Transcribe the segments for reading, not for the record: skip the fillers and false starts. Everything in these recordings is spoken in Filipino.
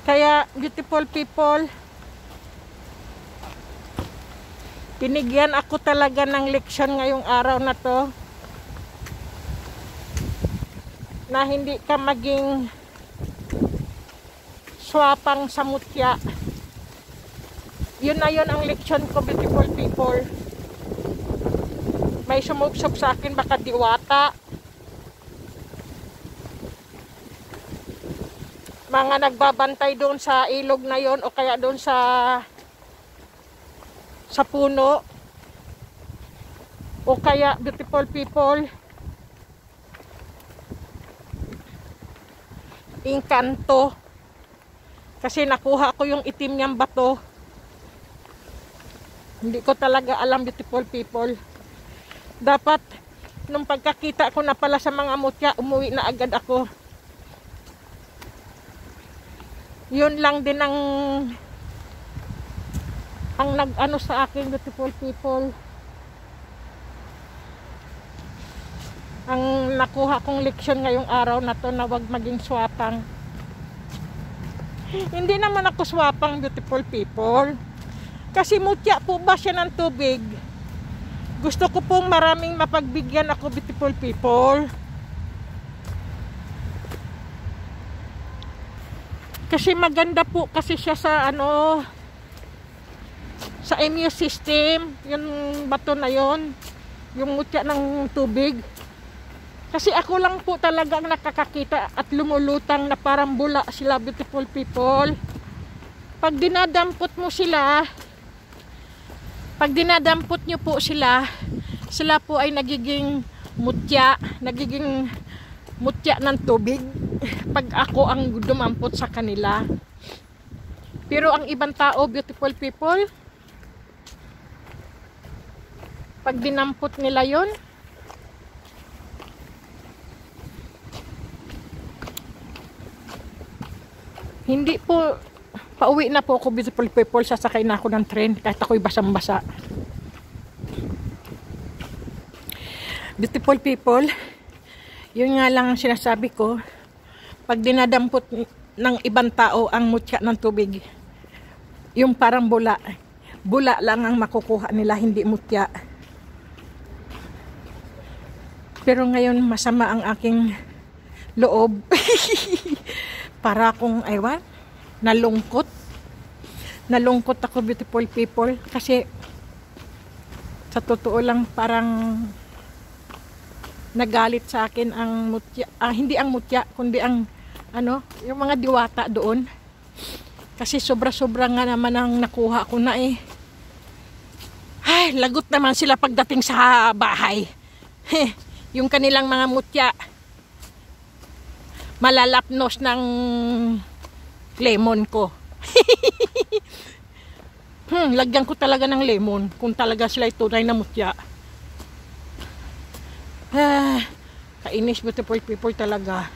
Kaya, beautiful people, binigyan ako talaga ng leksyon ngayong araw na to, na hindi ka maging swapang sa mutya. Yun na yun ang leksyon ko, beautiful people. May sumubsob sa akin, baka diwata, mga nagbabantay doon sa ilog na yon, o kaya doon sa puno, o kaya, beautiful people, inkanto, kasi nakuha ko yung itim niyang bato. Hindi ko talaga alam, beautiful people. Dapat nung pagkakita ko na pala sa mga mutya, umuwi na agad ako. Yun lang din ang nag-ano sa akin, beautiful people. Ang nakuha kong leksyon ngayong araw na to, na wag maging swapang. Hindi naman ako swapang, beautiful people. Kasi mutya po ba siya ng tubig? Gusto ko pong maraming mapagbigyan ako, beautiful people. Kasi maganda po kasi siya sa sa immune system, yung bato na yon, yung mutya ng tubig. Kasi ako lang po talagang nakakakita at lumulutang na parang bula sila, beautiful people. Pag dinadampot nyo po sila po ay nagiging mutya ng tubig. Pag ako ang dumampot sa kanila. Pero ang ibang tao, beautiful people, pag dinampot nila yon, hindi po, pauwi na po ako, beautiful people, sasakay na ako ng train kahit ako'y basang-basa. Beautiful people, yun nga lang ang sinasabi ko. Pag dinadampot ng ibang tao ang mutya ng tubig, yung parang bula lang ang makukuha nila, hindi mutya. Pero ngayon masama ang aking loob. Para akong nalungkot ako, beautiful people, kasi sa totoo lang parang nagalit sa akin ang mutya, hindi ang mutya kundi ang yung mga diwata doon. Kasi sobra-sobra nga naman ang nakuha ko na eh. Ay, lagot naman sila pagdating sa bahay. Yung kanilang mga mutya, malalapnos ng lemon ko. Lagyan ko talaga ng lemon kung talaga sila tunay na mutya. Kainis, beautiful people, talaga.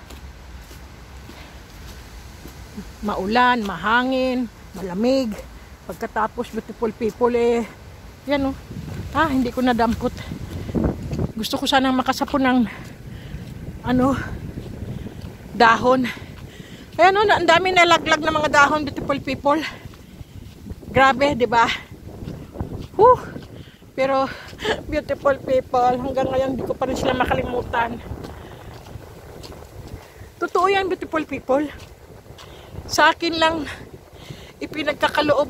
Maulan, mahangin, malamig. Pagkatapos, beautiful people, yan o. Hindi ko nadampot. Gusto ko sanang makasapon ng dahon. Ayan o, ang dami nalaglag na mga dahon, beautiful people. Grabe, di ba? Pero beautiful people, hanggang ngayon di ko pa rin sila makalimutan. Totoo yan, beautiful people. Sa akin lang ipinagkakaloob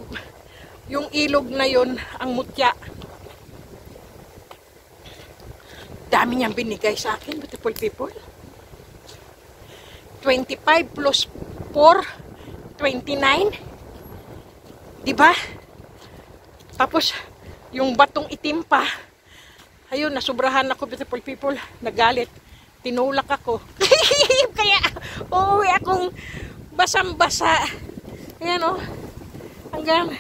yung ilog na yon, ang mutya. Dami niyang binigay sa akin, beautiful people. 25 plus 4, 29. Diba? Tapos yung batong itim pa. Ayun, nasubrahan ako, beautiful people. Nagalit. Tinulak ako. Kaya uuwi akong basang-basa. Ayan o. Hanggang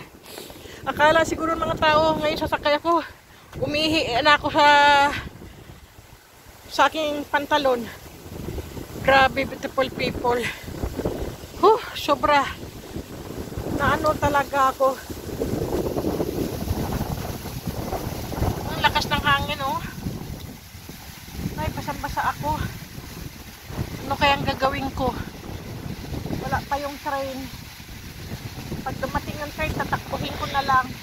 akala siguro mga tao ngayon sasakay ako. Umihi na ako sa aking pantalon. Grabe, beautiful people. Sobra. Talaga ako. Ang lakas ng hangin, Ay, basang-basa ako. Ano kayang gagawin ko? Wala pa yung train. na lang.